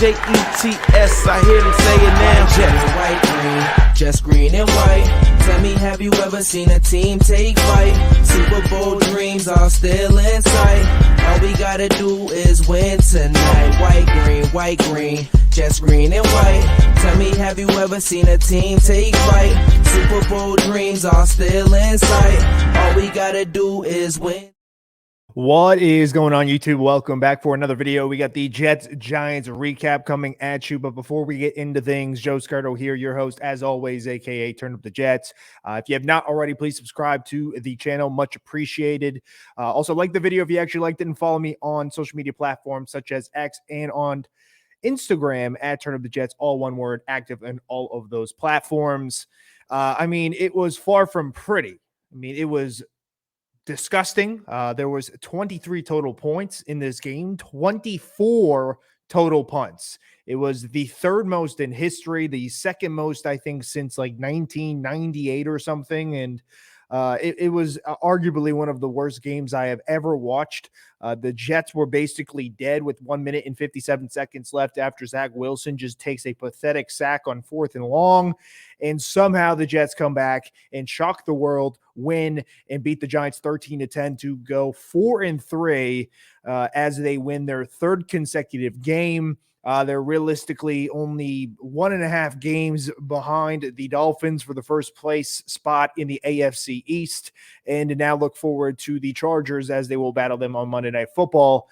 Jets, I hear them say it now. Jets. White, green, just green and white. Tell me, have you ever seen a team take flight? Super Bowl dreams are still in sight. All we gotta do is win tonight. White, green, just green and white. Tell me, have you ever seen a team take flight? Super Bowl dreams are still in sight. All we gotta do is win. What is going on, YouTube? Welcome back for another video. We got the Jets-Giants recap coming at you. But before we get into things, Joe Scardo here, your host, as always, a.k.a. Turn Up the Jets. If you have not already, please subscribe to the channel. Much appreciated. Also, like the video if you actually liked it, and follow me on social media platforms such as X and on Instagram at Turn Up the Jets, all one word, active in all of those platforms. I mean, it was far from pretty. I mean, it was disgusting. There was 23 total points in this game, 24 total punts. It was the third most in history, the second most, I think, since like 1998 or something. And it was arguably one of the worst games I have ever watched. The Jets were basically dead with 1 minute and 57 seconds left after Zach Wilson just takes a pathetic sack on 4th and long. And somehow the Jets come back and shock the world, win, and beat the Giants 13-10 to go 4-3 as they win their third consecutive game. They're realistically only 1.5 games behind the Dolphins for the first place spot in the AFC East, and now look forward to the Chargers as they will battle them on Monday Night Football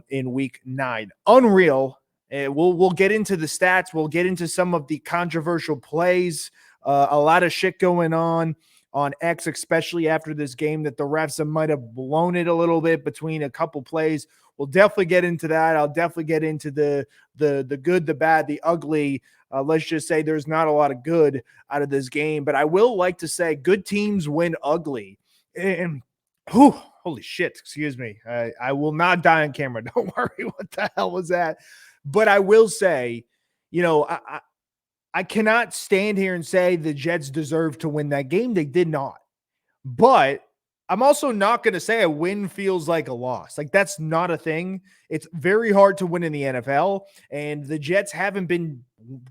in Week 9. Unreal. We'll get into the stats. We'll get into some of the controversial plays. A lot of shit going on X, especially after this game, that the refs might have blown it a little bit between a couple plays. We'll definitely get into that. I'll definitely get into the good, the bad, the ugly. Let's just say there's not a lot of good out of this game, but I will like to say good teams win ugly. And holy shit, excuse me. I will not die on camera. Don't worry. What the hell was that? But I will say, you know, I cannot stand here and say the Jets deserve to win that game. They did not. But I'm also not going to say a win feels like a loss. Like, that's not a thing. It's very hard to win in the NFL, and the Jets haven't been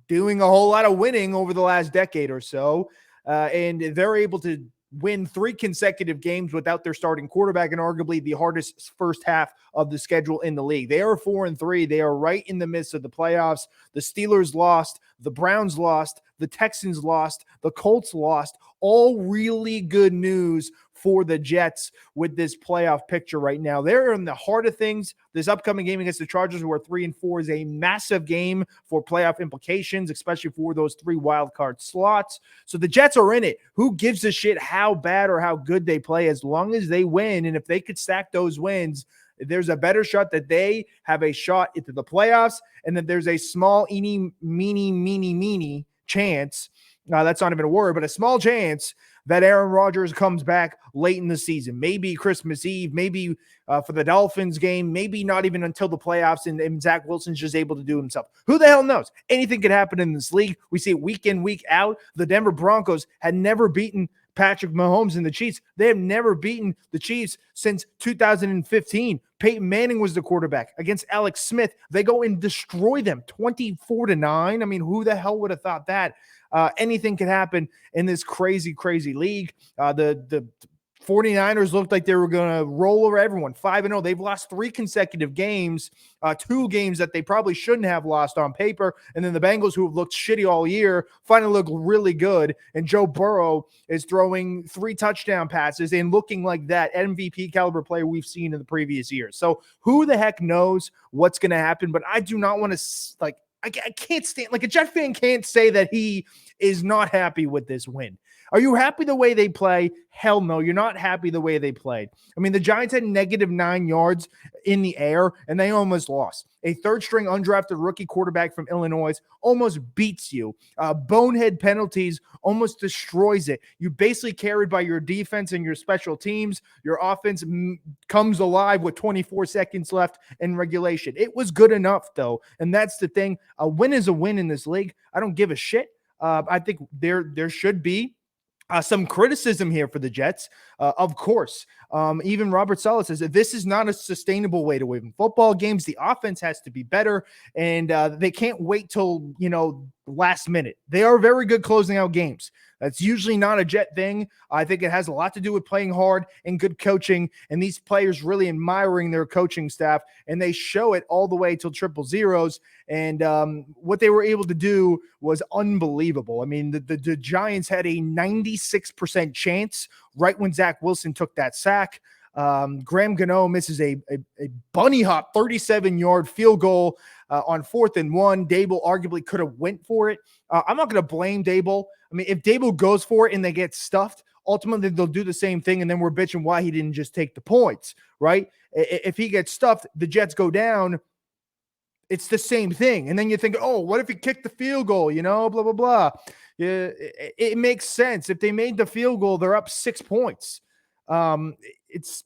doing a whole lot of winning over the last decade or so, and they're able to win 3 consecutive games without their starting quarterback and arguably the hardest first half of the schedule in the league. They are 4-3. They are right in the midst of the playoffs. The Steelers lost. The Browns lost. The Texans lost. The Colts lost. All really good news for the Jets with this playoff picture right now. They're in the heart of things. This upcoming game against the Chargers, who are 3-4, is a massive game for playoff implications, especially for those 3 wild card slots. So the Jets are in it. Who gives a shit how bad or how good they play, as long as they win? And if they could stack those wins, there's a better shot that they have a shot into the playoffs, and that there's a small, meeny chance. That's not even a word, but a small chance that Aaron Rodgers comes back late in the season, maybe Christmas Eve, maybe for the Dolphins game, maybe not even until the playoffs, and Zach Wilson's just able to do himself. Who the hell knows? Anything could happen in this league. We see it week in, week out. The Denver Broncos had never beaten Patrick Mahomes and the Chiefs. They have never beaten the Chiefs since 2015. Peyton Manning was the quarterback against Alex Smith. They go and destroy them 24-9. I mean, who the hell would have thought that? Anything can happen in this crazy league. The 49ers looked like they were going to roll over everyone. 5-0. They've lost 3 consecutive games, 2 games that they probably shouldn't have lost on paper. And then the Bengals, who have looked shitty all year, finally look really good. And Joe Burrow is throwing 3 touchdown passes and looking like that MVP caliber player we've seen in the previous years. So who the heck knows what's going to happen? But I do not want to, I can't stand, a Jet fan can't say that he is not happy with this win. Are you happy the way they play? Hell no, you're not happy the way they played. I mean, the Giants had -9 yards in the air, and they almost lost. A third-string undrafted rookie quarterback from Illinois almost beats you. Bonehead penalties almost destroys it. You basically carried by your defense and your special teams. Your offense comes alive with 24 seconds left in regulation. It was good enough, though, and that's the thing. A win is a win in this league. I don't give a shit. I think there should be Some criticism here for the Jets, of course. Even Robert Saleh says that this is not a sustainable way to win football games. The offense has to be better, and they can't wait till last minute. They are very good closing out games. That's usually not a Jet thing. I think it has a lot to do with playing hard and good coaching, and these players really admiring their coaching staff, and they show it all the way till triple zeros. And what they were able to do was unbelievable. I mean, the Giants had a 96% chance right when Zach Wilson took that sack. Graham Gano misses a bunny hop 37-yard field goal on 4th and 1. Dable arguably could have went for it. I'm not going to blame Dable. I mean, if Dable goes for it and they get stuffed, ultimately they'll do the same thing, and then we're bitching why he didn't just take the points, right? If he gets stuffed, the Jets go down, it's the same thing. And then you think, oh, what if he kicked the field goal, blah, blah, blah. Yeah, it makes sense. If they made the field goal, they're up 6 points. It's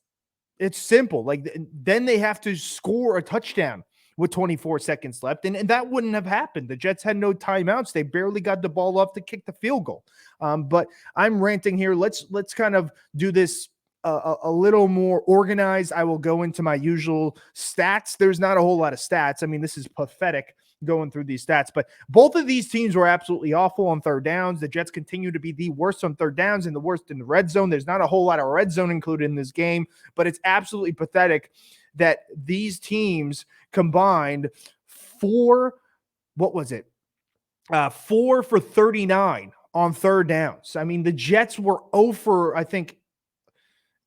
simple. Like, then they have to score a touchdown with 24 seconds left. And that wouldn't have happened. The Jets had no timeouts. They barely got the ball up to kick the field goal. But I'm ranting here. Let's kind of do this a little more organized. I will go into my usual stats. There's not a whole lot of stats. I mean, this is pathetic going through these stats, but both of these teams were absolutely awful on third downs. The Jets continue to be the worst on third downs and the worst in the red zone. There's not a whole lot of red zone included in this game, but it's absolutely pathetic that these teams combined for 4 for 39 on third downs. I mean, the Jets were 0 for, I think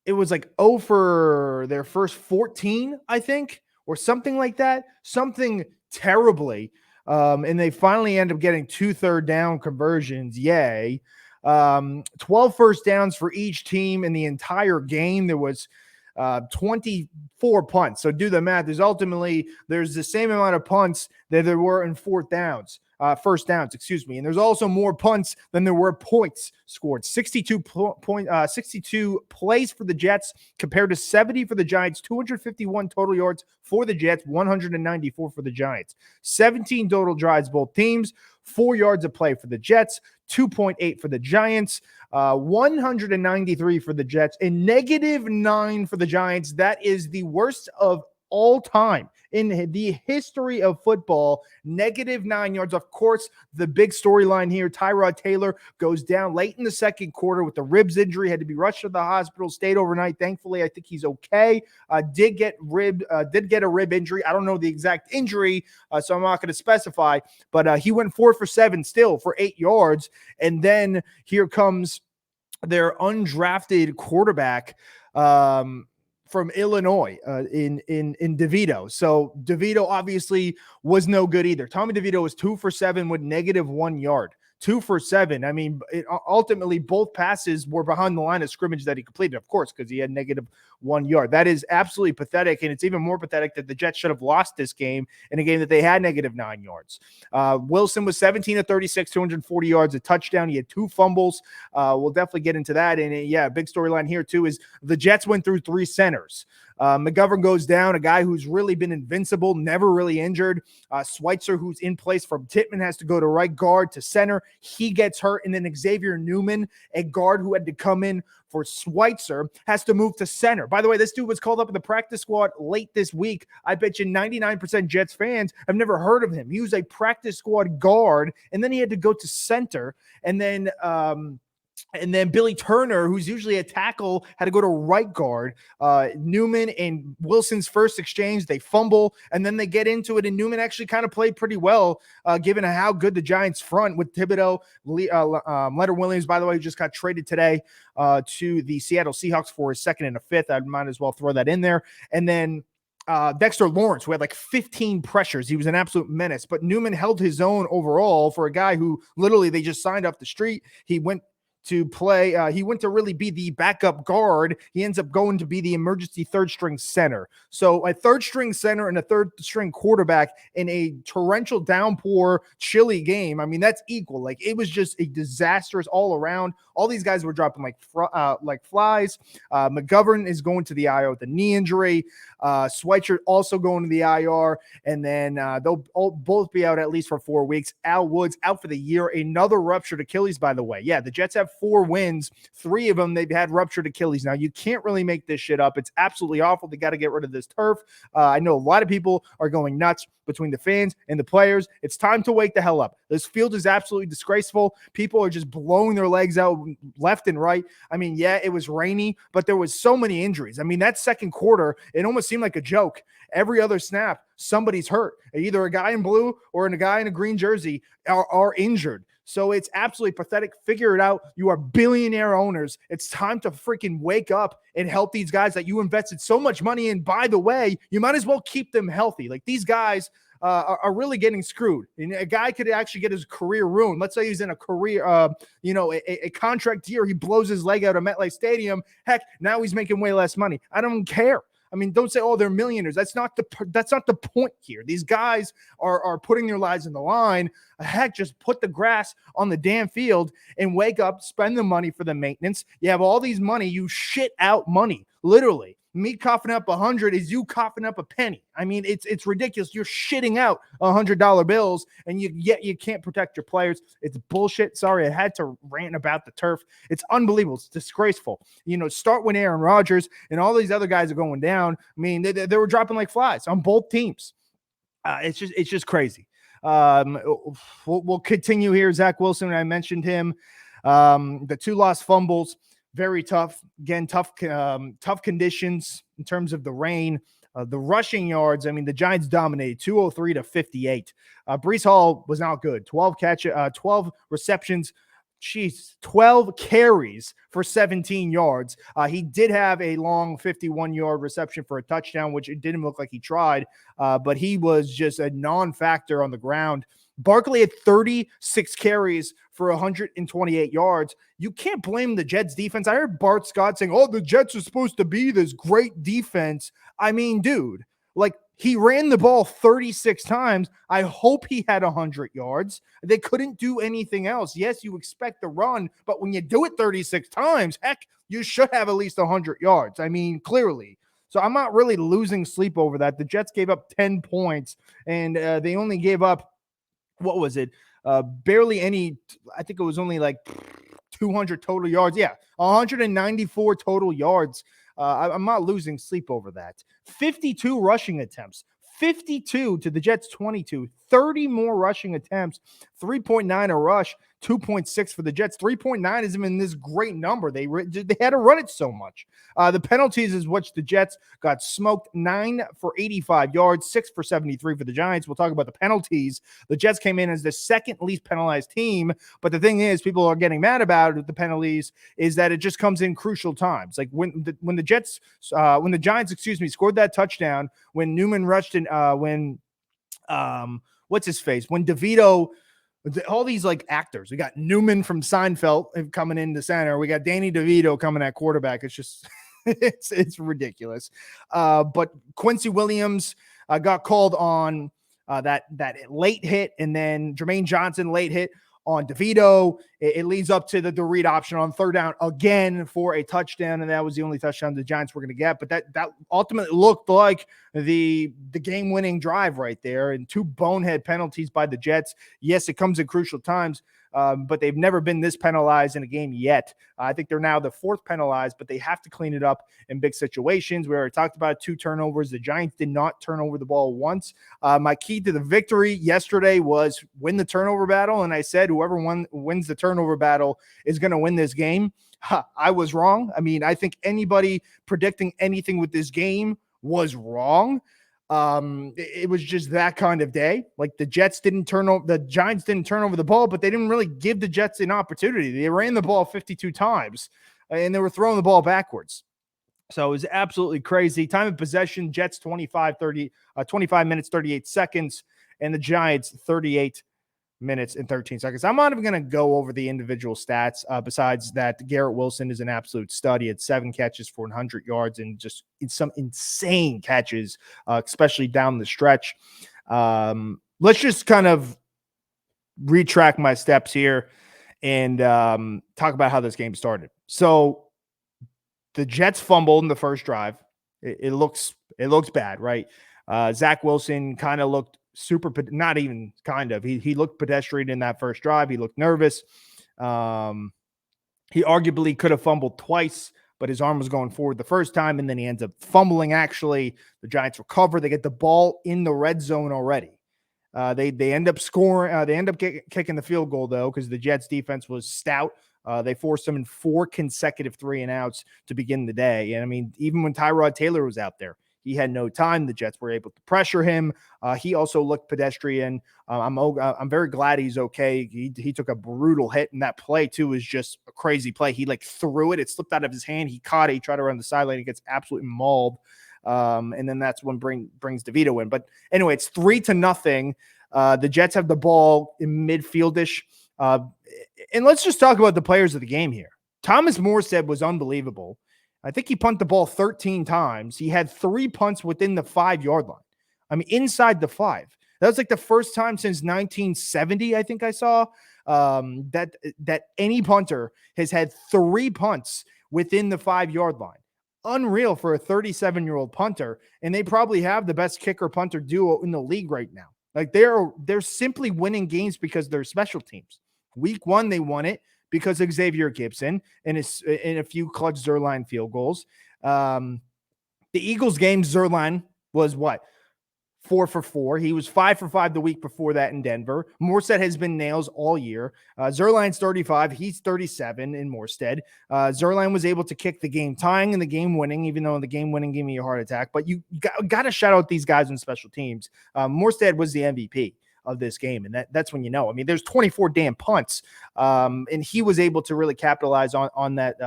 it was like 0 for their first 14, I think, or something like that. Something terribly. And they finally end up getting 2 third down conversions. Yay. 12 first downs for each team in the entire game. There was 24 punts. So do the math. There's the same amount of punts that there were in first downs, and there's also more punts than there were points scored. 62 plays for the Jets compared to 70 for the Giants. 251 total yards for the Jets, 194 for the Giants. 17 total drives, both teams. 4 yards of play for the Jets, 2.8 for the Giants, 193 for the Jets, and -9 for the Giants. That is the worst of all time in the history of football. -9 yards. Of course, the big storyline here, Tyrod Taylor goes down late in the second quarter with the ribs injury, had to be rushed to the hospital, stayed overnight. Thankfully, I think he's okay. Did get a rib injury. I don't know the exact injury, so I'm not going to specify, but he went 4 for 7 still for 8 yards. And then here comes their undrafted quarterback, from Illinois, in DeVito. So DeVito obviously was no good either. Tommy DeVito was 2 for 7 with -1 yard. 2 for 7. I mean, ultimately both passes were behind the line of scrimmage that he completed, of course, because he had -1 yard. That is absolutely pathetic, and it's even more pathetic that the Jets should have lost this game in a game that they had -9 yards. Wilson was 17 of 36, 240 yards, a touchdown. He had 2 fumbles. We'll definitely get into that. And yeah, big storyline here too is the Jets went through 3 centers. McGovern goes down, a guy who's really been invincible, never really injured. Schweitzer, who's in place from Tittman, has to go to right guard to center. He gets hurt. And then Xavier Newman, a guard who had to come in for Schweitzer, has to move to center. By the way, this dude was called up in the practice squad late this week. I bet you 99% Jets fans have never heard of him. He was a practice squad guard, and then he had to go to center. And then Billy Turner, who's usually a tackle, had to go to right guard. Newman and Wilson's first exchange, they fumble, and then they get into it, and Newman actually kind of played pretty well, given how good the Giants front with Thibodeau. Leonard Williams, by the way, who just got traded today to the Seattle Seahawks for his 2nd and a 5th. I might as well throw that in there. And then Dexter Lawrence, who had like 15 pressures. He was an absolute menace, but Newman held his own overall for a guy who literally they just signed off the street. He went to play. He went to really be the backup guard. He ends up going to be the emergency 3rd string center. So a 3rd string center and a 3rd string quarterback in a torrential downpour, chilly game. I mean, that's equal. Like, it was just a disastrous all around. All these guys were dropping like flies. McGovern is going to the IR with a knee injury. Schweitzer also going to the IR. And then they'll both be out at least for 4 weeks. Al Woods out for the year. Another ruptured Achilles, by the way. Yeah, the Jets have have 4 wins. 3 of them, they've had ruptured Achilles. Now, you can't really make this shit up. It's absolutely awful. They got to get rid of this turf. I know a lot of people are going nuts between the fans and the players. It's time to wake the hell up. This field is absolutely disgraceful. People are just blowing their legs out left and right. I mean, yeah, it was rainy, but there was so many injuries. I mean, that second quarter, it almost seemed like a joke. Every other snap, somebody's hurt. Either a guy in blue or a guy in a green jersey are injured. So it's absolutely pathetic. Figure it out. You are billionaire owners. It's time to freaking wake up and help these guys that you invested so much money in. By the way, you might as well keep them healthy. Like, these guys are really getting screwed. And a guy could actually get his career ruined. Let's say he's in a career, a contract year. He blows his leg out of MetLife Stadium. Heck, now he's making way less money. I don't care. I mean, don't say, oh, they're millionaires. That's not the point here. These guys are putting their lives in the line. Heck, just put the grass on the damn field and wake up, spend the money for the maintenance. You have all these money. You shit out money, literally. Me coughing up 100 is you coughing up a penny. I mean, it's ridiculous. You're shitting out $100 bills, and yet you can't protect your players. It's bullshit. Sorry, I had to rant about the turf. It's unbelievable. It's disgraceful. Start with Aaron Rodgers, and all these other guys are going down. I mean, they were dropping like flies on both teams. It's just crazy. We'll continue here. Zach Wilson, I mentioned him. The 2 lost fumbles. Very tough. Again, tough conditions in terms of the rain. The rushing yards, I mean, the Giants dominated 203 to 58. Breece Hall was not good. 12 receptions. 12 carries for 17 yards. He did have a long 51-yard reception for a touchdown, which it didn't look like he tried, but he was just a non-factor on the ground. Barkley had 36 carries for 128 yards. You can't blame the Jets defense. I heard Bart Scott saying, oh, the Jets are supposed to be this great defense. I mean, dude, like, he ran the ball 36 times. I hope he had 100 yards. They couldn't do anything else. Yes, you expect the run, but when you do it 36 times, heck, you should have at least 100 yards. I mean, clearly. So I'm not really losing sleep over that. The Jets gave up 10 points, and they only gave up, what was it? Barely any. I think it was only like 200 total yards. Yeah, 194 total yards. I'm not losing sleep over that. 52 rushing attempts. 52 to the Jets 22. 30 more rushing attempts. 3.9 a rush. 2.6 for the Jets. 3.9 isn't even this great number. They had to run it so much. The penalties is which the Jets got smoked. 9 for 85 yards, 6 for 73 for the Giants. We'll talk about the penalties. The Jets came in as the second least penalized team, but the thing is, people are getting mad about the penalties is that it just comes in crucial times. Like when the Giants, scored that touchdown, when Newman rushed in, when DeVito. All these like actors. We got Newman from Seinfeld coming in the center. We got Danny DeVito coming at quarterback. It's just it's ridiculous. But Quincy Williams got called on that late hit, and then Jermaine Johnson late hit on DeVito. It leads up to the read option on third down again for a touchdown, and that was the only touchdown the Giants were going to get. But that ultimately looked like the game-winning drive right there, and 2 bonehead penalties by the Jets. Yes, it comes at crucial times, but they've never been this penalized in a game yet. I think they're now the 4th penalized, but they have to clean it up in big situations. We already talked about 2 turnovers. The Giants did not turn over the ball once. My key to the victory yesterday was win the turnover battle, and I said whoever wins the turnover battle is going to win this game. I was wrong. I mean, I think anybody predicting anything with this game was wrong. It was just that kind of day. Like the Giants didn't turn over the ball, but they didn't really give the Jets an opportunity. They ran the ball 52 times and they were throwing the ball backwards. So it was absolutely crazy. Time of possession, Jets 25 minutes, 38 seconds, and the Giants 38 minutes and 13 seconds. I'm not even going to go over the individual stats besides that Garrett Wilson is an absolute stud. He had 7 catches for 100 yards and just some insane catches, especially down the stretch. Let's just kind of retrack my steps here and talk about how this game started. So the Jets fumbled in the first drive. It looks bad, right? Zach Wilson kind of looked not even kind of. He looked pedestrian in that first drive. He looked nervous. He arguably could have fumbled twice, but his arm was going forward the first time, and then he ends up fumbling. Actually, the Giants recover. They get the ball in the red zone already. They end up scoring. They end up kicking the field goal, though, because the Jets defense was stout. They forced them in 4 consecutive 3-and-outs to begin the day. And I mean, even when Tyrod Taylor was out there, he had no time. The Jets were able to pressure him. He also looked pedestrian. I'm very glad he's okay. He took a brutal hit, and that play too was just a crazy play. He like threw it. It slipped out of his hand. He caught it. He tried to run the sideline. He gets absolutely mauled. And then that's when brings DeVito in. But anyway, it's 3-0. The Jets have the ball in midfieldish. And let's just talk about the players of the game here. Thomas Morstead was unbelievable. I think he punted the ball 13 times. He had 3 punts within the 5-yard line. I mean, inside the 5. That was like the first time since 1970, I think I saw, that any punter has had 3 punts within the 5-yard line. Unreal for a 37-year-old punter, and they probably have the best kicker-punter duo in the league right now. Like they're simply winning games because they're special teams. Week 1, they won it because of Xavier Gibson and a few clutch Zuerlein field goals. The Eagles game, Zuerlein was what? 4 for 4. He was 5 for 5 the week before that in Denver. Morstead has been nails all year. Zuerlein's 35. He's 37 in Morstead. Zuerlein was able to kick the game tying and the game winning, even though the game winning gave me a heart attack. But you got to shout out these guys on special teams. Morstead was the MVP of this game, and that's when you know. I mean, there's 24 damn punts, and he was able to really capitalize on that.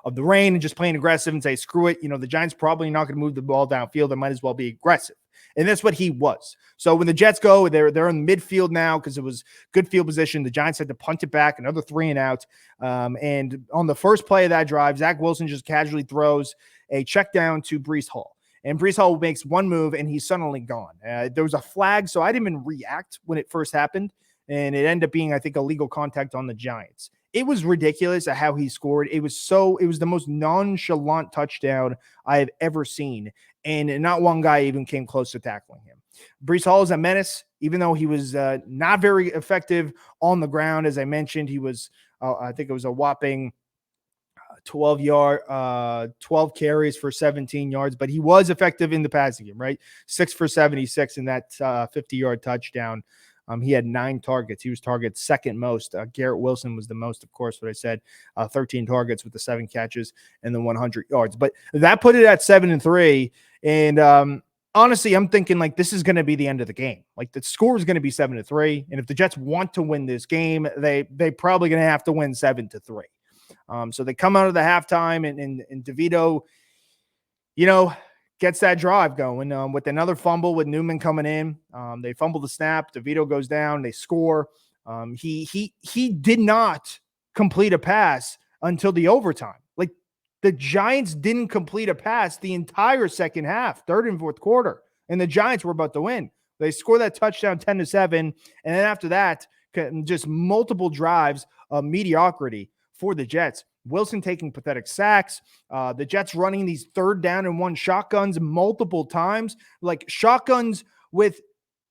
Of the rain and just playing aggressive and say, screw it. The Giants probably not going to move the ball downfield. They might as well be aggressive. And that's what he was. So when the Jets go, they're in midfield now because it was good field position. The Giants had to punt it back, another 3-and-out. And on the first play of that drive, Zach Wilson just casually throws a check down to Breece Hall. And Breece Hall makes one move, and he's suddenly gone. There was a flag, so I didn't even react when it first happened. And it ended up being, I think, illegal contact on the Giants. It was ridiculous at how he scored. It was the most nonchalant touchdown I have ever seen. And not one guy even came close to tackling him. Breece Hall is a menace, even though he was not very effective on the ground. As I mentioned, he was, I think it was a whopping 12 carries for 17 yards, but he was effective in the passing game, right? 6 for 76 in that 50-yard touchdown. He had 9 targets. He was targeted second most. Garrett Wilson was the most, of course, what I said, 13 targets with the 7 catches and the 100 yards. But that put it at 7-3. And honestly, I'm thinking like this is going to be the end of the game. Like the score is going to be 7-3. And if the Jets want to win this game, they probably going to have to win 7-3. So they come out of the halftime and DeVito, gets that drive going with another fumble with Newman coming in. They fumble the snap. DeVito goes down. They score. He did not complete a pass until the overtime. Like the Giants didn't complete a pass the entire second half, third and fourth quarter, and the Giants were about to win. They score that touchdown 10-7, and then after that, just multiple drives of mediocrity for the Jets. Wilson taking pathetic sacks. The Jets running these 3rd down and 1 shotguns multiple times, like shotguns with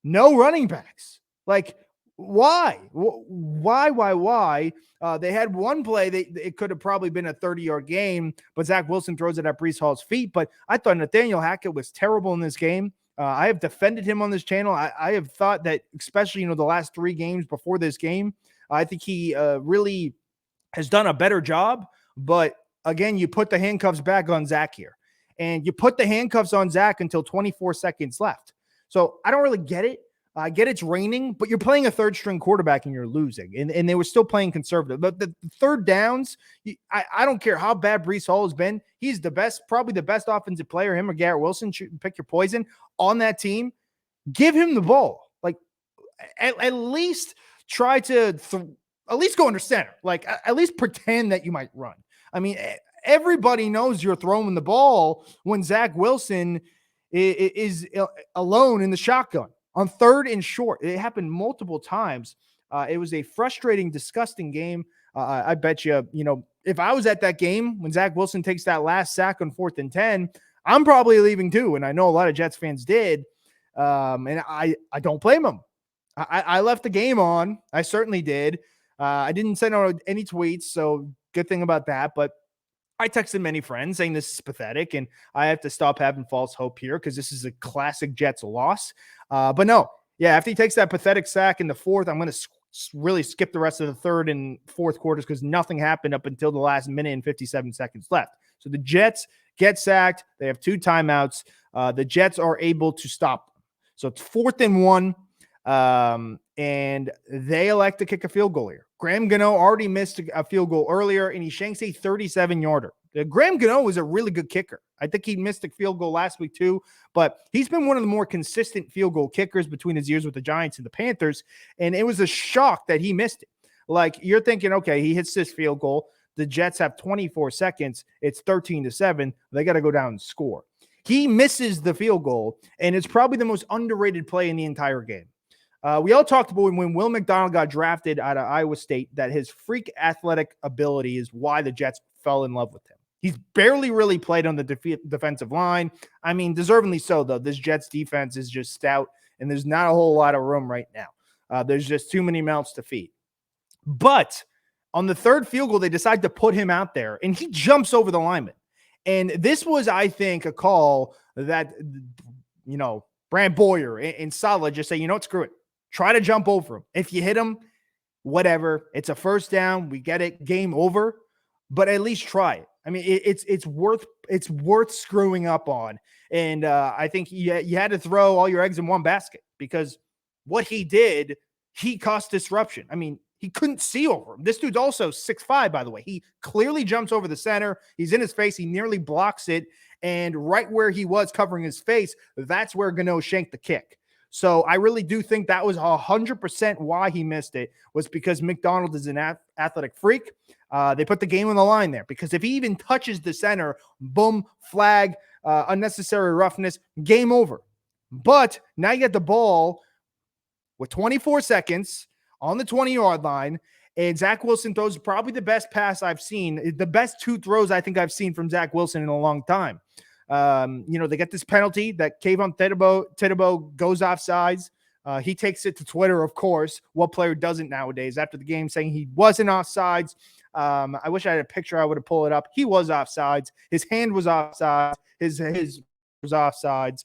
no running backs. Like, why? Why? They had one play. It could have probably been a 30-yard game, but Zach Wilson throws it at Breece Hall's feet. But I thought Nathaniel Hackett was terrible in this game. I have defended him on this channel. I have thought that, especially, the last 3 games before this game, I think he really has done a better job, but again, you put the handcuffs back on Zach here, and you put the handcuffs on Zach until 24 seconds left. So I don't really get it. I get it's raining, but you're playing a 3rd-string quarterback and you're losing, and they were still playing conservative. But the 3rd downs, I don't care how bad Breece Hall has been. He's the best, probably the best offensive player, him or Garrett Wilson, pick your poison, on that team. Give him the ball. Like, at least try to at least go under center. Like, at least pretend that you might run. I mean, everybody knows you're throwing the ball when Zach Wilson is alone in the shotgun on 3rd and short. It happened multiple times. It was a frustrating, disgusting game. I bet you, if I was at that game when Zach Wilson takes that last sack on 4th and 10, I'm probably leaving too. And I know a lot of Jets fans did. And I don't blame them. I left the game on. I certainly did. I didn't send out any tweets, so good thing about that. But I texted many friends saying this is pathetic and I have to stop having false hope here because this is a classic Jets loss. But no, yeah, after he takes that pathetic sack in the fourth, I'm going to really skip the rest of the third and fourth quarters because nothing happened up until the last minute and 57 seconds left. So the Jets get sacked. They have 2 timeouts. The Jets are able to stop them. So it's 4th and 1. And they elect to kick a field goal here. Graham Gano already missed a field goal earlier, and he shanks a 37-yarder. Graham Gano was a really good kicker. I think he missed a field goal last week too, but he's been one of the more consistent field goal kickers between his years with the Giants and the Panthers, and it was a shock that he missed it. Like, you're thinking, okay, he hits this field goal. The Jets have 24 seconds. It's 13-7. They got to go down and score. He misses the field goal, and it's probably the most underrated play in the entire game. We all talked about when Will McDonald got drafted out of Iowa State that his freak athletic ability is why the Jets fell in love with him. He's barely really played on the defensive line. I mean, deservingly so, though. This Jets defense is just stout, and there's not a whole lot of room right now. There's just too many mouths to feed. But on the third field goal, they decide to put him out there, and he jumps over the lineman. And this was, I think, a call that, Brant Boyer and Saleh just say, screw it. Try to jump over him. If you hit him, whatever. It's a first down. We get it. Game over. But at least try it. I mean, it's worth screwing up on. And I think you had to throw all your eggs in one basket because what he did, he caused disruption. I mean, he couldn't see over him. This dude's also 6'5", by the way. He clearly jumps over the center. He's in his face. He nearly blocks it. And right where he was covering his face, that's where Gano shanked the kick. So I really do think that was 100% why he missed it, was because McDonald is an athletic freak. They put the game on the line there because if he even touches the center, boom, flag, unnecessary roughness, game over. But now you get the ball with 24 seconds on the 20-yard line, and Zach Wilson throws probably the best pass I've seen, the best 2 throws I think I've seen from Zach Wilson in a long time. They get this penalty that Kayvon Thibodeaux goes offsides. He takes it to Twitter, of course. What player doesn't nowadays after the game, saying he wasn't offsides. I wish I had a picture. I would have pulled it up. He was offsides. His hand was offsides. His was offsides.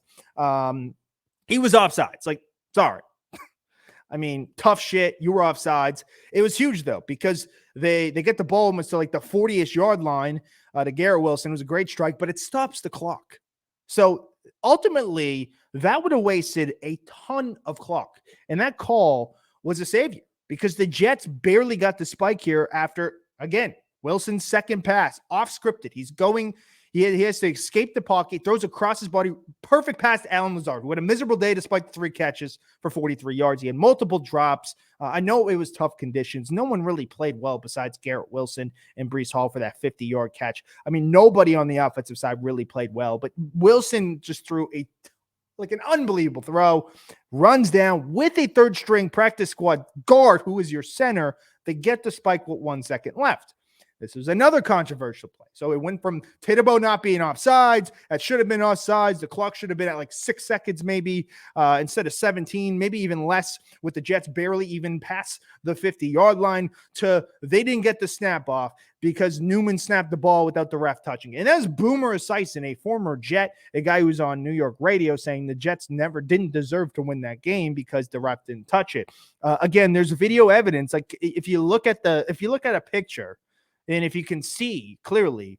He was offsides. Like, sorry. I mean, tough shit. You were offsides. It was huge, though, because they get the ball almost to like the 40-ish yard line to Garrett Wilson. It was a great strike, but it stops the clock. So ultimately, that would have wasted a ton of clock. And that call was a savior because the Jets barely got the spike here after, again, Wilson's second pass, off scripted. He's going. He has to escape the pocket, throws across his body, perfect pass to Allen Lazard, who had a miserable day despite the 3 catches for 43 yards. He had multiple drops. I know it was tough conditions. No one really played well besides Garrett Wilson and Breece Hall for that 50-yard catch. I mean, nobody on the offensive side really played well, but Wilson just threw an unbelievable throw, runs down with a third-string practice squad guard who is your center. They get the spike with 1 second left. This was another controversial play. So it went from Thibodeaux not being offsides. That should have been offsides. The clock should have been at like 6 seconds maybe instead of 17, maybe even less, with the Jets barely even past the 50-yard line, to they didn't get the snap off because Newman snapped the ball without the ref touching it. And that's Boomer Esiason, a former Jet, a guy who's on New York radio, saying the Jets didn't deserve to win that game because the ref didn't touch it. Again, there's video evidence. Like if you look at a picture, and if you can see clearly,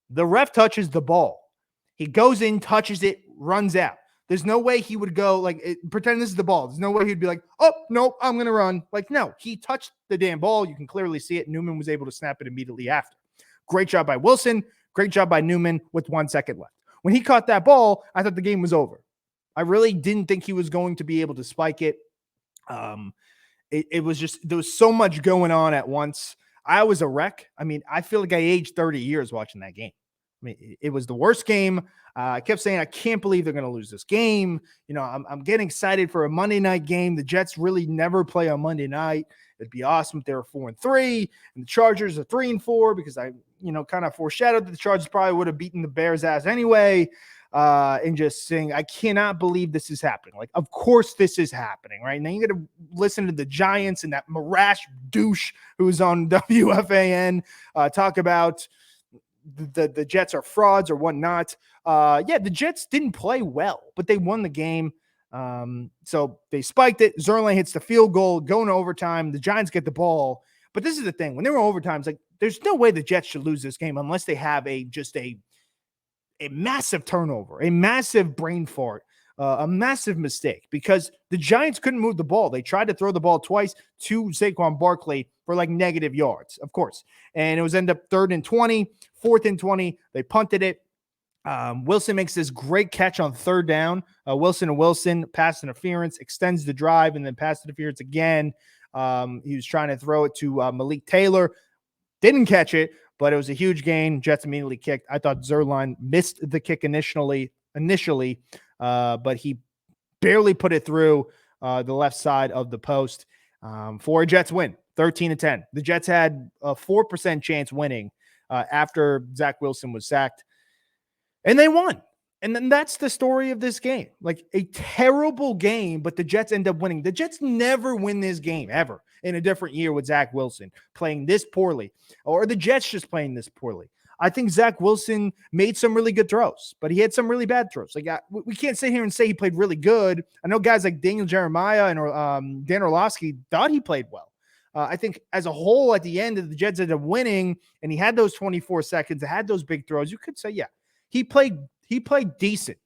the ref touches the ball. He goes in, touches it, runs out. There's no way he would go, pretend this is the ball. There's no way he'd be like, oh, no, I'm going to run. No, he touched the damn ball. You can clearly see it. Newman was able to snap it immediately after. Great job by Wilson. Great job by Newman with 1 second left. When he caught that ball, I thought the game was over. I really didn't think he was going to be able to spike it. It was just, there was so much going on at once. I was a wreck. I mean, I feel like I aged 30 years watching that game. I mean, it was the worst game. I kept saying, I can't believe they're going to lose this game. I'm getting excited for a Monday night game. The Jets really never play on Monday night. It'd be awesome if they were 4-3 and the Chargers are 3-4, because I, kind of foreshadowed that the Chargers probably would have beaten the Bears ass anyway. and just saying, I cannot believe this is happening. Like, of course this is happening, right? And then you got to listen to the Giants and that Marash douche who's on WFAN talk about the Jets are frauds or whatnot. Yeah, the Jets didn't play well, but they won the game. So they spiked it. Zerline hits the field goal, going to overtime. The Giants get the ball. But this is the thing. When they were overtime, it's like, there's no way the Jets should lose this game unless they have a massive turnover, a massive brain fart, a massive mistake, because the Giants couldn't move the ball. They tried to throw the ball twice to Saquon Barkley for like negative yards, of course. And it was end up 3rd and 20, 4th and 20. They punted it. Wilson makes this great catch on 3rd down. Wilson, pass interference, extends the drive, and then pass interference again. He was trying to throw it to Malik Taylor. Didn't catch it, but it was a huge gain. Jets immediately kicked. I thought Zerline missed the kick initially, but he barely put it through the left side of the post for a Jets win, 13-10. The Jets had a 4% chance winning after Zach Wilson was sacked, and they won. And then that's the story of this game. Like, a terrible game, but the Jets end up winning. The Jets never win this game, ever, in a different year with Zach Wilson playing this poorly, or the Jets just playing this poorly. I think Zach Wilson made some really good throws, but he had some really bad throws. Like, we can't sit here and say he played really good. I know guys like Daniel Jeremiah and Dan Orlovsky thought he played well. I think as a whole, at the end, the Jets ended up winning, and he had those 24 seconds, had those big throws. You could say, yeah, he played decent.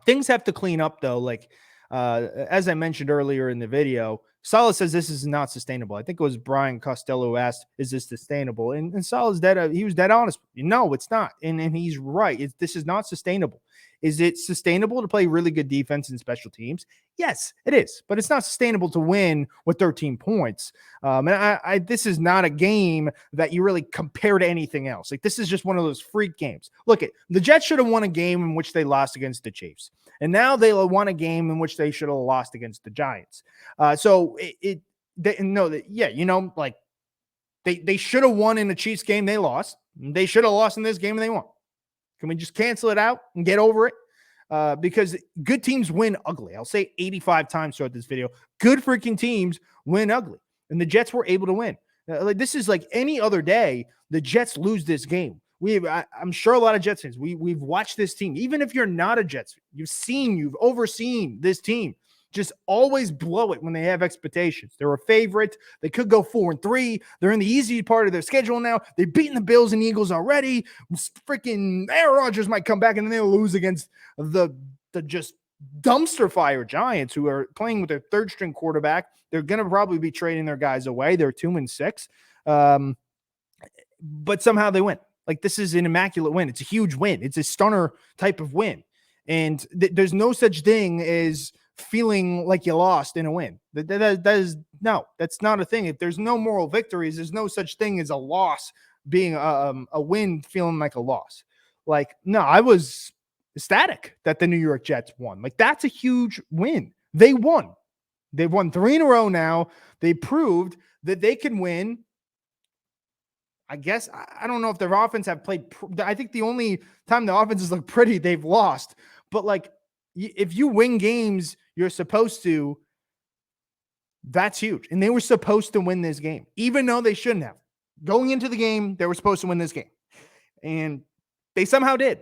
Things have to clean up, though. Like, as I mentioned earlier in the video, Saleh says this is not sustainable. I think it was Brian Costello who asked, is this sustainable? And Saleh's he was dead honest. No, it's not. And he's right. This is not sustainable. Is it sustainable to play really good defense and special teams? Yes, it is. But it's not sustainable to win with 13 points. And this is not a game that you really compare to anything else. Like, this is just one of those freak games. Look, the Jets should have won a game in which they lost against the Chiefs. And now they won a game in which they should have lost against the Giants. They should have won in the Chiefs game. They lost. They should have lost in this game, and they won. Can we just cancel it out and get over it? Because good teams win ugly. I'll say 85 times throughout this video. Good freaking teams win ugly. And the Jets were able to win. This is like any other day, the Jets lose this game. I'm sure a lot of Jets fans, we've watched this team. Even if you're not a Jets fan, you've overseen this team just always blow it when they have expectations. They're a favorite. They could go 4-3. They're in the easy part of their schedule now. They've beaten the Bills and Eagles already. Freaking Aaron Rodgers might come back and then they'll lose against the just dumpster fire Giants, who are playing with their 3rd string quarterback. They're going to probably be trading their guys away. They're 2-6. But somehow they win. Like, this is an immaculate win. It's a huge win. It's a stunner type of win. And there's no such thing as feeling like you lost in a win. That's not a thing. If there's no moral victories, there's no such thing as a loss being a win feeling like a loss. Like, no, I was ecstatic that the New York Jets won. Like, that's a huge win. They won. They've won 3 in a row now. They proved that they can win. I guess, I don't know if their offense have played. I think the only time the offenses look pretty, they've lost. But, like, if you win games you're supposed to, that's huge. And they were supposed to win this game, even though they shouldn't have. Going into the game, they were supposed to win this game. And they somehow did.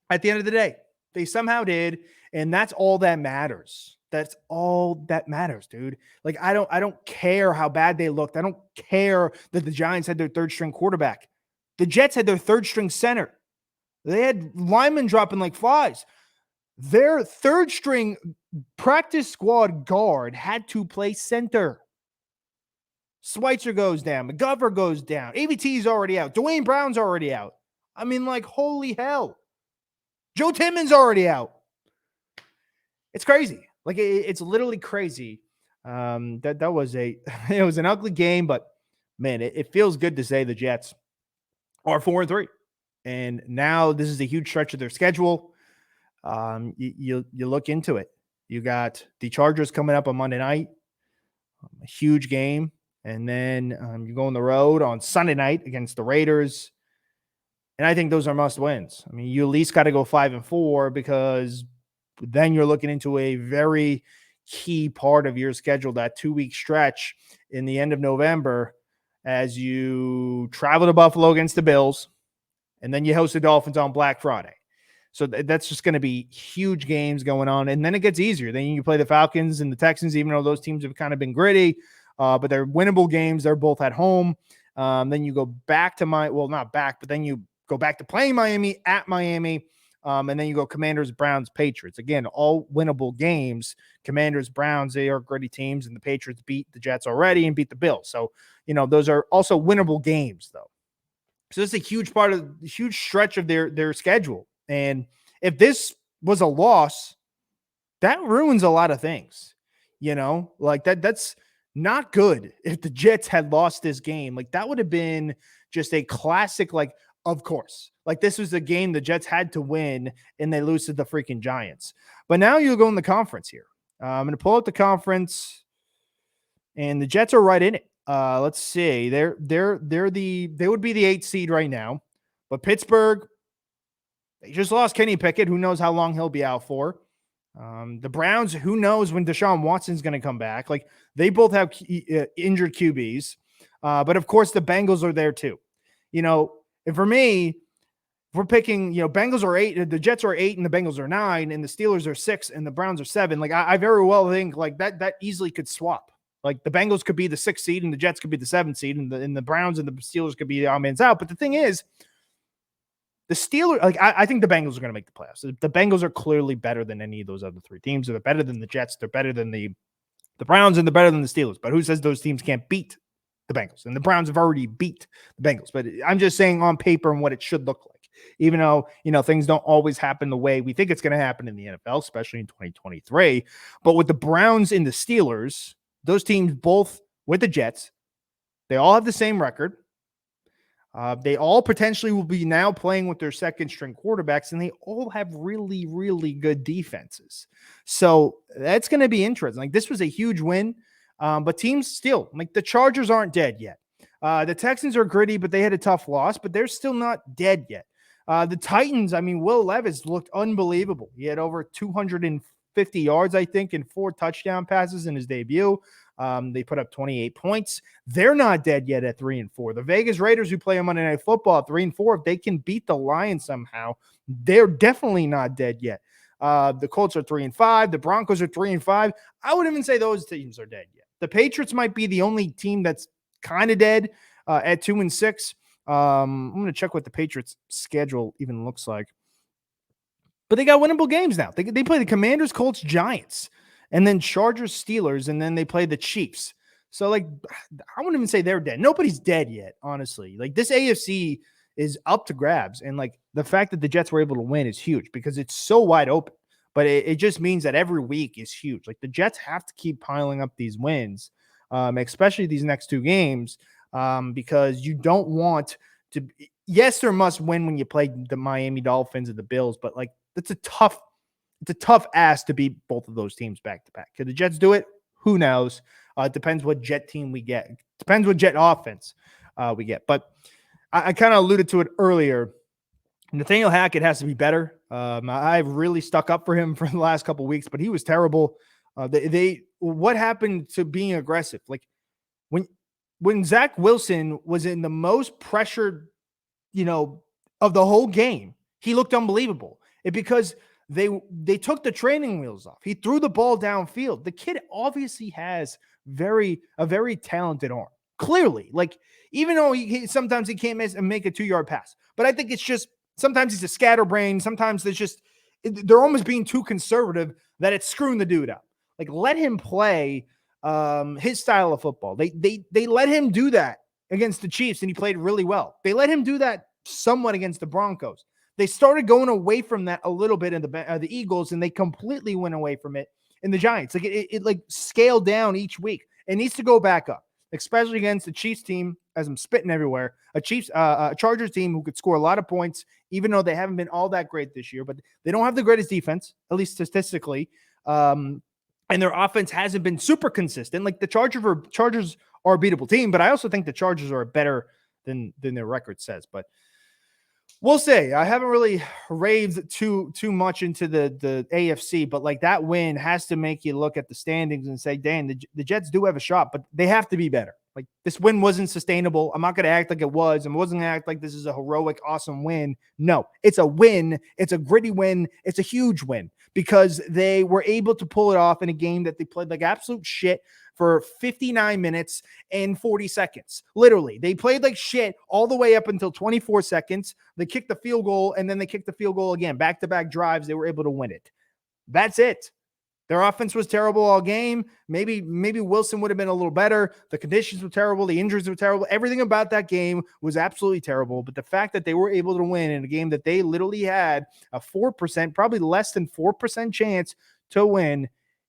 At the end of the day, they somehow did. And that's all that matters. That's all that matters, dude. Like, I don't care how bad they looked. I don't care that the Giants had their 3rd string quarterback. The Jets had their 3rd string center. They had linemen dropping like flies. Their 3rd string practice squad guard had to play center. Schweitzer goes down. McGovern goes down. ABT's already out. Dwayne Brown's already out. I mean, like, holy hell. Joe Timmons already out. It's crazy. Like, it's literally crazy. That was it was an ugly game, but man, it feels good to say the Jets are 4-3. And now this is a huge stretch of their schedule. You look into it. You got the Chargers coming up on Monday night, a huge game. And then you go on the road on Sunday night against the Raiders. And I think those are must wins. I mean, you at least got to go 5-4 because then you're looking into a very key part of your schedule, that 2-week stretch in the end of November as you travel to Buffalo against the Bills, and then you host the Dolphins on Black Friday. So that's just going to be huge games going on. And then it gets easier. Then you play the Falcons and the Texans, even though those teams have kind of been gritty, but they're winnable games. They're both at home. Then you go back to not back, but then you go back to playing Miami at Miami. And then you go Commanders, Browns, Patriots. Again, all winnable games. Commanders, Browns, they are gritty teams, and the Patriots beat the Jets already and beat the Bills. So, those are also winnable games, though. So this is a huge part of the huge stretch of their schedule. And if this was a loss, that ruins a lot of things. Like that's not good. If the Jets had lost this game, like that would have been just a classic, like, of course, like this was a game the Jets had to win and they lose to the freaking Giants. But now you go in the conference here. I'm going to pull out the conference and the Jets are right in it. Let's see. They would be the 8th seed right now, but Pittsburgh, they just lost Kenny Pickett. Who knows how long he'll be out for? The Browns, who knows when Deshaun Watson's going to come back? Like they both have injured QBs, but of course the Bengals are there too. And for me, if we're picking, Bengals are 8, the Jets are 8, and the Bengals are 9, and the Steelers are 6, and the Browns are 7. Like I very well think like that easily could swap. Like the Bengals could be the 6th seed, and the Jets could be the 7th seed, and the Browns and the Steelers could be the odd man's out. But the thing is, the Steelers, like I think the Bengals are going to make the playoffs. The Bengals are clearly better than any of those other 3 teams. They're better than the Jets. They're better than the Browns, and they're better than the Steelers. But who says those teams can't beat the Bengals? And the Browns have already beat the Bengals. But I'm just saying on paper and what it should look like. Even though, things don't always happen the way we think it's going to happen in the NFL, especially in 2023. But with the Browns and the Steelers, those teams both with the Jets, they all have the same record. They all potentially will be now playing with their second-string quarterbacks, and they all have really, really good defenses. So that's going to be interesting. Like this was a huge win, but teams still, like the Chargers aren't dead yet. The Texans are gritty, but they had a tough loss, but they're still not dead yet. The Titans, Will Levis looked unbelievable. He had over 250 yards, I think, and 4 touchdown passes in his debut. They put up 28 points. They're not dead yet at 3-4. The Vegas Raiders, who play on Monday Night Football at 3-4, if they can beat the Lions somehow, they're definitely not dead yet. The Colts are 3-5. The Broncos are 3-5. I wouldn't even say those teams are dead yet. The Patriots might be the only team that's kind of dead at 2-6. I'm going to check what the Patriots schedule even looks like. But they got winnable games now. They play the Commanders, Colts, Giants, and then Chargers, Steelers, and then they play the Chiefs. So, like, I wouldn't even say they're dead. Nobody's dead yet, honestly. Like, this AFC is up to grabs. And, like, the fact that the Jets were able to win is huge because it's so wide open. But it just means that every week is huge. Like, the Jets have to keep piling up these wins, especially these next 2 games, because you don't want to – yes, they're must win when you play the Miami Dolphins and the Bills, but, like, it's a tough ask to beat both of those teams back to back. Could the Jets do it? Who knows? It depends what Jet team we get. It depends what Jet offense we get. But I kind of alluded to it earlier. Nathaniel Hackett has to be better. I've really stuck up for him for the last couple of weeks, but he was terrible. What happened to being aggressive? Like when Zach Wilson was in the most pressured, of the whole game, he looked unbelievable. Because they took the training wheels off. He threw the ball downfield. The kid obviously has a very talented arm. Clearly, like even though sometimes he can't miss and make a 2-yard pass, but I think it's just sometimes he's a scatterbrain. Sometimes they're almost being too conservative that it's screwing the dude up. Like let him play his style of football. They let him do that against the Chiefs, and he played really well. They let him do that somewhat against the Broncos. They started going away from that a little bit in the Eagles, and they completely went away from it in the Giants. Like it like scaled down each week. It needs to go back up, especially against the Chiefs team, as I'm spitting everywhere. A Chargers team who could score a lot of points, even though they haven't been all that great this year. But they don't have the greatest defense, at least statistically, and their offense hasn't been super consistent. Like the Chargers are a beatable team, but I also think the Chargers are better than their record says. But We'll see. I haven't really raved too much into the AFC, but like that win has to make you look at the standings and say, "Dang, the Jets do have a shot, but they have to be better." Like this win wasn't sustainable. I'm not going to act like it was. I wasn't going to act like this is a heroic, awesome win. No, it's a win. It's a gritty win. It's a huge win because they were able to pull it off in a game that they played like absolute shit for 59 minutes and 40 seconds. Literally, they played like shit all the way up until 24 seconds. They kicked the field goal, and then they kicked the field goal again. Back-to-back drives, they were able to win it. That's it. Their offense was terrible all game. Maybe Wilson would have been a little better. The conditions were terrible. The injuries were terrible. Everything about that game was absolutely terrible. But the fact that they were able to win in a game that they literally had a 4%, probably less than 4% chance to win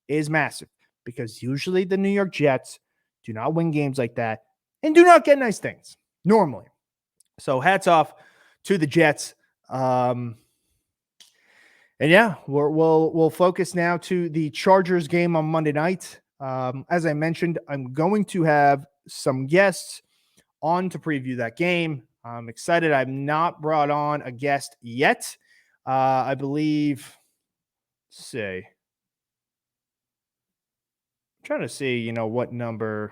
is massive. Because usually the New York Jets do not win games like that and do not get nice things normally. So hats off to the Jets. And yeah, we'll focus now to the Chargers game on Monday night. As I mentioned, I'm going to have some guests on to preview that game. I'm excited. I've not brought on a guest yet. I believe, let's see. Trying to see, what number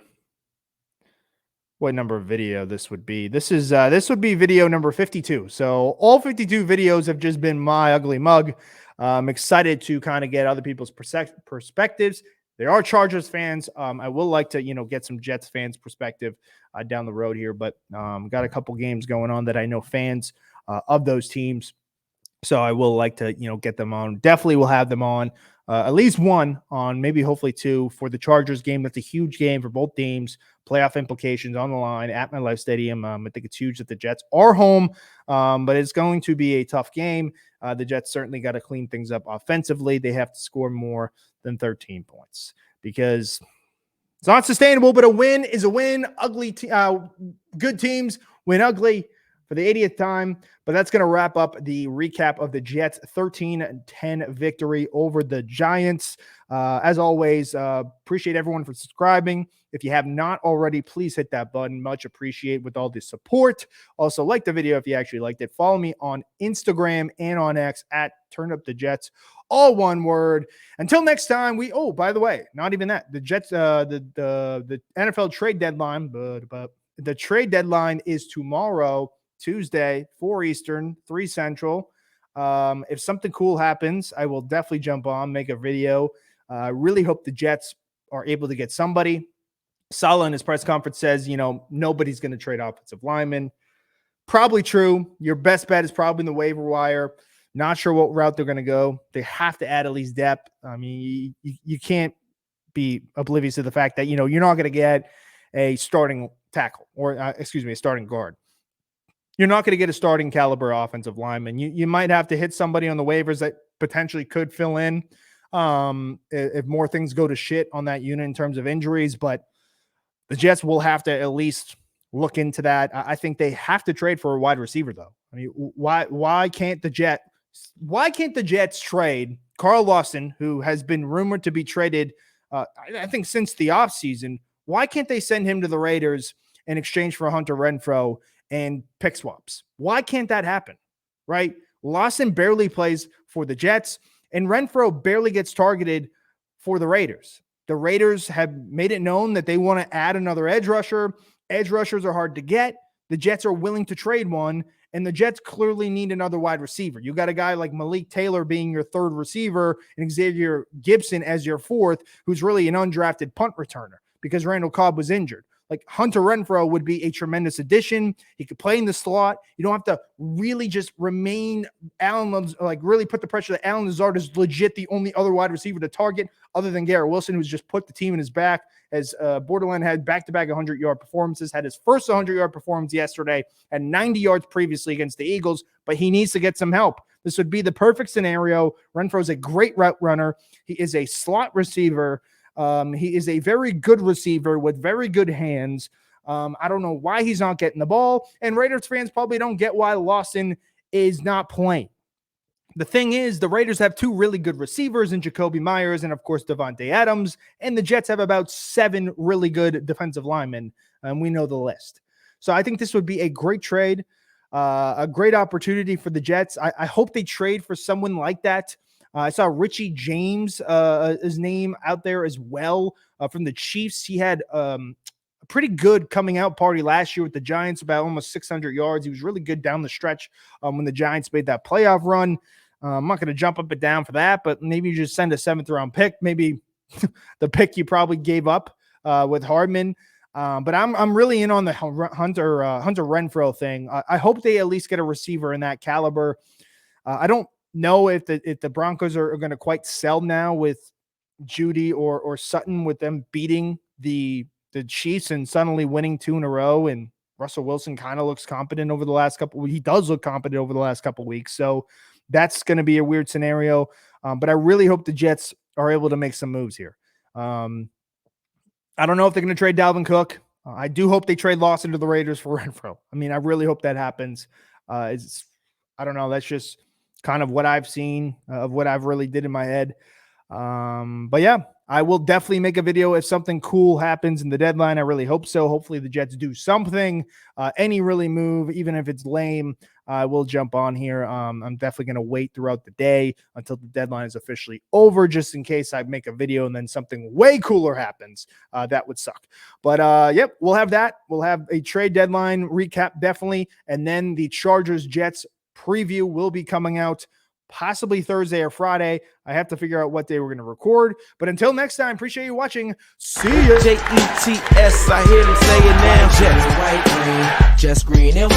video this would be. This would be video number 52. So all 52 videos have just been my ugly mug. I'm excited to kind of get other people's perspectives. There are Chargers fans. I will like to, get some Jets fans' perspective down the road here, but got a couple games going on that I know fans of those teams. So I will like to, get them on. Definitely will have them on. At least one on, maybe hopefully two for the Chargers game. That's a huge game for both teams. Playoff implications on the line at MetLife Stadium. I think it's huge that the Jets are home, but it's going to be a tough game. The Jets certainly got to clean things up offensively. They have to score more than 13 points because it's not sustainable, but a win is a win. Good teams win ugly for the 80th time, but that's going to wrap up the recap of the Jets 13-10 victory over the Giants. As always, appreciate everyone for subscribing. If you have not already, please hit that button. Much appreciate with all the support. Also, like the video if you actually liked it. Follow me on Instagram and on X at TurnUpTheJets, all one word. Until next time, by the way, not even that. The Jets, the NFL trade deadline, but the trade deadline is tomorrow, Tuesday, 4 Eastern, 3 Central. If something cool happens, I will definitely jump on, make a video. I really hope the Jets are able to get somebody. Saleh in his press conference says, nobody's going to trade offensive linemen. Probably true. Your best bet is probably in the waiver wire. Not sure what route they're going to go. They have to add at least depth. I mean, you can't be oblivious to the fact that, you're not going to get a starting tackle or, a starting guard. You're not going to get a starting caliber offensive lineman. You might have to hit somebody on the waivers that potentially could fill in if more things go to shit on that unit in terms of injuries. But the Jets will have to at least look into that. I think they have to trade for a wide receiver, though. I mean, why can't the Jets trade Carl Lawson, who has been rumored to be traded, I think, since the offseason? Why can't they send him to the Raiders in exchange for Hunter Renfrow and pick swaps? Why can't that happen, right? Lawson barely plays for the Jets, and Renfrow barely gets targeted for the Raiders. The Raiders have made it known that they want to add another edge rusher. Edge rushers are hard to get. The Jets are willing to trade one, and the Jets clearly need another wide receiver. You got a guy like Malik Taylor being your third receiver and Xavier Gibson as your fourth, who's really an undrafted punt returner because Randall Cobb was injured. Like Hunter Renfrow would be a tremendous addition. He could play in the slot. You don't have to really just remain really put the pressure that Allen Lazard is legit the only other wide receiver to target other than Garrett Wilson, who's just put the team in his back as Borderline had back-to-back 100-yard performances, had his first 100-yard performance yesterday, had 90 yards previously against the Eagles, but he needs to get some help. This would be the perfect scenario. Renfrow's a great route runner. He is a slot receiver. He is a very good receiver with very good hands. I don't know why he's not getting the ball, and Raiders fans probably don't get why Lawson is not playing. The thing is, the Raiders have two really good receivers in Jacoby Myers and, of course, Devontae Adams, and the Jets have about 7 really good defensive linemen, and we know the list. So I think this would be a great trade. a great opportunity for the Jets. I hope they trade for someone like that. I saw Richie James, his name out there as well from the Chiefs. He had a pretty good coming out party last year with the Giants, about almost 600 yards. He was really good down the stretch when the Giants made that playoff run. I'm not going to jump up and down for that, but maybe you just send a 7th-round pick, maybe the pick you probably gave up with Hardman. But I'm really in on the Hunter Renfrow thing. I hope they at least get a receiver in that caliber. I don't know if the Broncos are going to quite sell now with Judy or Sutton, with them beating the Chiefs and suddenly winning 2 in a row. And Russell Wilson kind of looks competent over the last couple. He does look competent over the last couple of weeks. So that's going to be a weird scenario. But I really hope the Jets are able to make some moves here. I don't know if they're going to trade Dalvin Cook. I do hope they trade Lawson to the Raiders for Renfrow. I mean, I really hope that happens. I don't know. That's just kind of what I've seen of what I've really did in my head. But yeah, I will definitely make a video if something cool happens in the deadline. I really hope so. Hopefully the Jets do something, any really move, even if it's lame. I will jump on here. I'm definitely going to wait throughout the day until the deadline is officially over, just in case I make a video and then something way cooler happens. That would suck. But yep, we'll have that. We'll have a trade deadline recap, definitely. And then the Chargers-Jets preview will be coming out possibly Thursday or Friday. I have to figure out what day we're going to record. But until next time, appreciate you watching. See ya. Jets, I hear them saying now. Jets, white, green, just green and